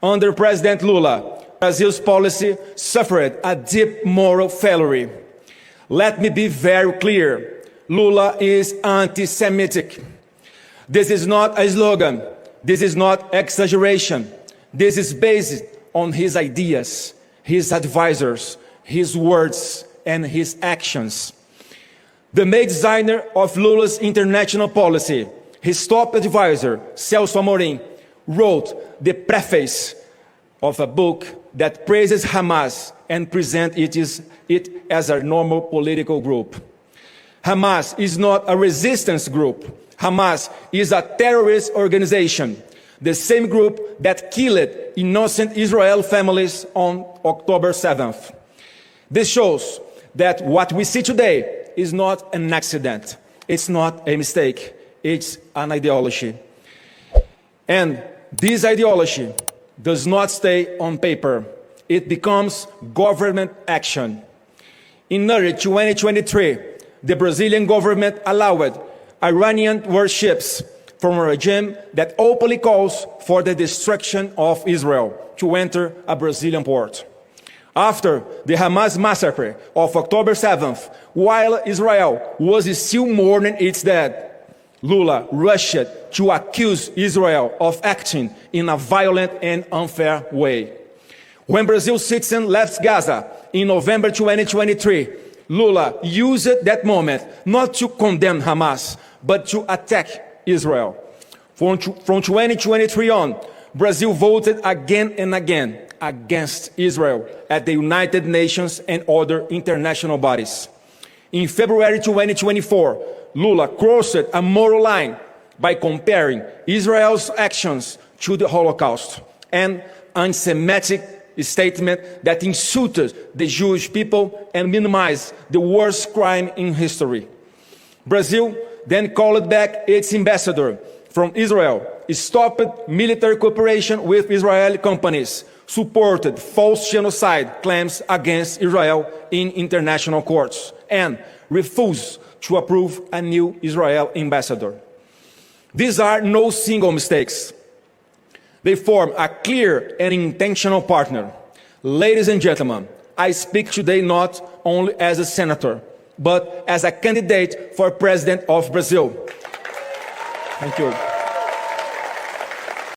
Under President Lula, Brazil's policy suffered a deep moral failure. Let me be very clear. Lula is anti-Semitic. This is not a slogan. This is not exaggeration. This is based on his ideas, his advisors, his words, and his actions. The main designer of Lula's international policy, his top advisor, Celso Amorim, wrote the preface of a book that praises Hamas and presents it as a normal political group. Hamas is not a resistance group. Hamas is a terrorist organization, the same group that killed innocent Israeli families on October 7th. This shows that what we see today is not an accident. It's not a mistake. It's an ideology. And this ideology does not stay on paper. It becomes government action. In early 2023, the Brazilian government allowed Iranian warships from a regime that openly calls for the destruction of Israel to enter a Brazilian port. After the Hamas massacre of October 7th, while Israel was still mourning its dead, Lula rushed to accuse Israel of acting in a violent and unfair way. When Brazil's citizens left Gaza in November 2023, Lula used that moment not to condemn Hamas, but to attack Israel. From 2023 on, Brazil voted again and again against Israel at the United Nations and other international bodies. In February 2024, Lula crossed a moral line by comparing Israel's actions to the Holocaust, an anti-Semitic statement that insulted the Jewish people and minimized the worst crime in history. Brazil then called back its ambassador from Israel, stopped military cooperation with Israeli companies, supported false genocide claims against Israel in international courts, and refused to approve a new Israel ambassador. These are no single mistakes. They form a clear and intentional partner. Ladies and gentlemen, I speak today not only as a senator, but as a candidate for president of Brazil. Thank you.